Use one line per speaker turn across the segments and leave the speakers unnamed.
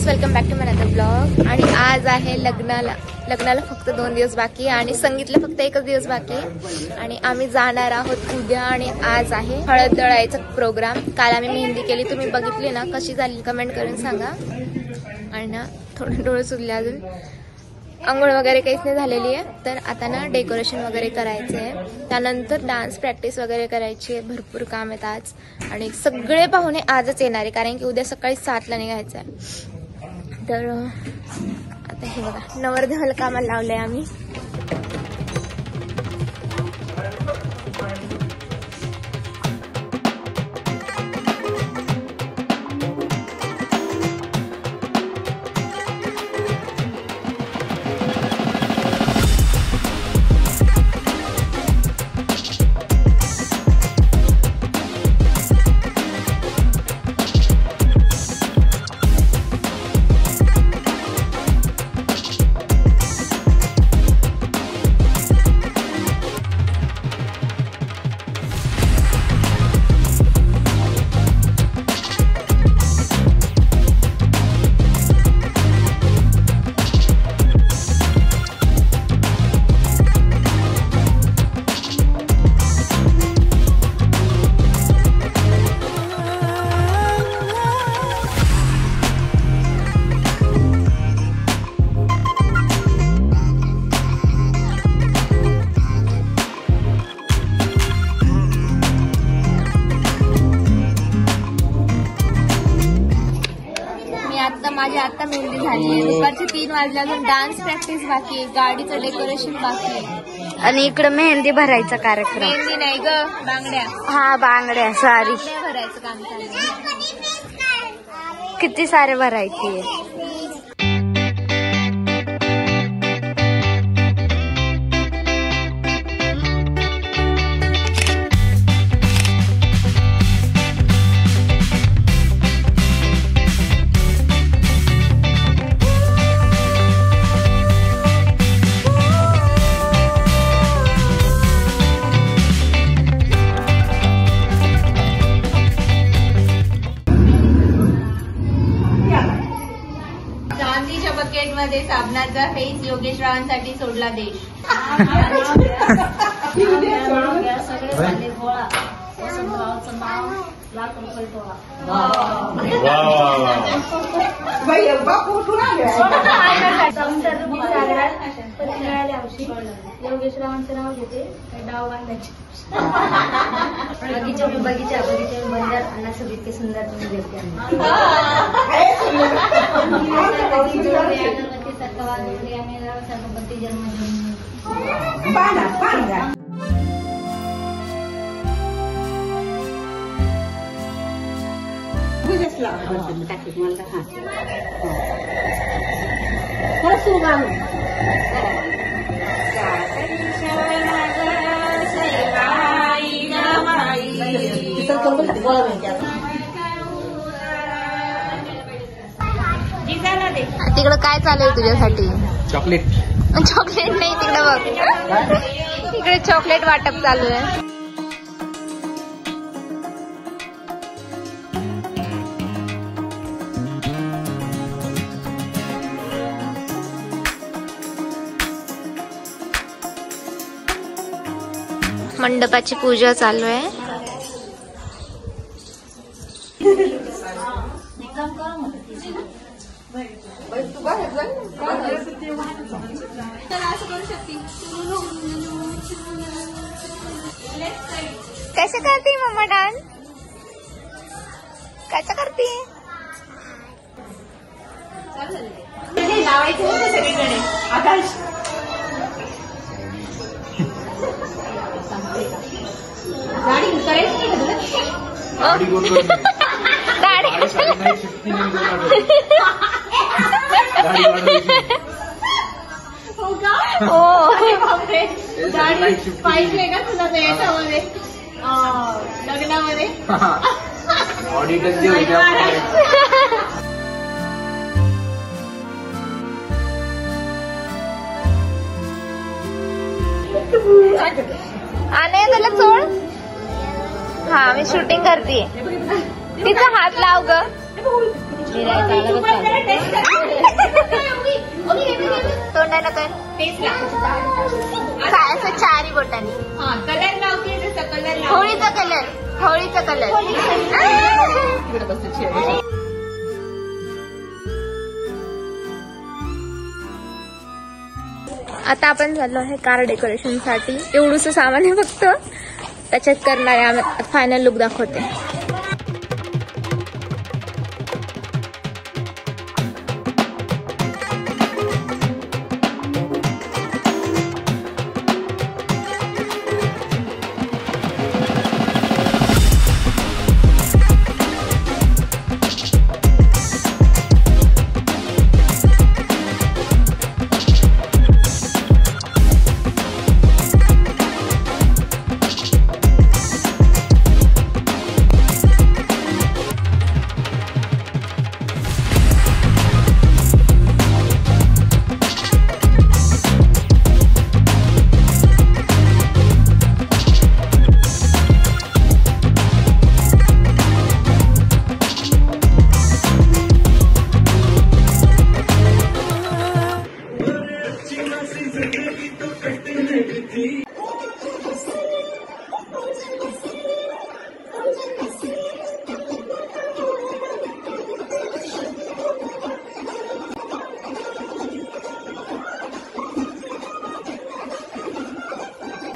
Welcome back to my another blog. आणि आज आहे लग्नाला फक्त 2 दिवस बाकी आहे आणि संगीतला फक्त 1 दिवस बाकी आहे आणि आम्ही जाणार आहोत उद्या। आणि आज आहे हळद दळायचा प्रोग्राम। काल आम्ही मेहंदी केली, तुम्ही बघितली ना, कशी झाली कमेंट करून सांगा। आणि ना थोडे डोळे सुजले, अजून अंघोळ वगैरे काहीच नाही झालेली आहे। तर आता ना डेकोरेशन वगैरे करायचं आहे, त्यानंतर डान्स प्रॅक्टिस वगैरे करायची आहे। भरपूर काम आहेत आज आणि सगळे पाहुणे आजच येणार आहे, कारण की उद्या सकाळी 7ला निघायचं आहे। तर आता हे बघा, नवरदेवाला कामाला लावलंय आम्ही। माझी आता मेहंदी झाली आहे, दुपारचे 3 वाजले, अजून डान्स प्रॅक्टिस बाकी आहे, गाडीचं डेकोरेशन बाकी आहे आणि इकडे मेहंदी भरायचा कार्यक्रम। मेहंदी नाही ग, बांगड्या। हा बांगड्या, सॉरी, भरायचं काम चालू। किती सारे भरायची आहे। मध्ये साबणाचा फेस योगेश रावांसाठी सोडला देश। योगेश रावांचं नाव घेते, डाव बांधायचे। बगीचा बंदर अन्ना सब इतके सुंदर तुम्ही देखते सरस्वती जन्मदिन। तिकडं काय चालू आहे तुझ्यासाठी? चॉकलेट नाही, तिकडे बघ, तिकडे चॉकलेट वाटप चालू आहे। मंडपाची पूजा चालू आहे। कैसे करती मम्मा डान्स? कैसे करती? आकाश गाडी करायची गाडी पाहिजे का तुला याच्यामध्ये लग्नामध्ये? आने त्याला सोड। हा, मी शूटिंग करते, तिचा हात लाव ग। तोंडाला कर काय असं चारी बोटाने
कलर लावते जसं कलर
होळीचा कलर आता आपण चाललो आहे कार डेकोरेशन साठी. एवढंसं सामान आहे फक्त, त्याच्यात करणारे आम्ही फायनल लुक दाखवते.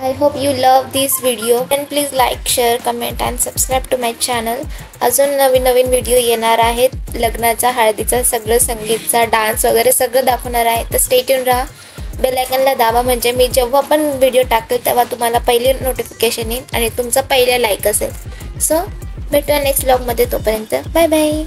I hope you love this video and please like, share, comment and subscribe to my channel. अजून नवीन व्हिडिओ येणार आहेत. लग्नाचा, हळदीचा, सगळं संगीतचा, डान्स वगैरे सगळं दाखवणार आहे. तर स्टे ट्यून राहा. बेल आयकॉनला दाबा म्हणजे मी जेव्हा पण व्हिडिओ टाकेल तेव्हा तुम्हाला पहिले नोटिफिकेशन येईल आणि तुमचा पहिला लाईक असेल. सो भेटूया नेक्स्ट व्लॉग मध्ये. तोपर्यंत बाय बाय.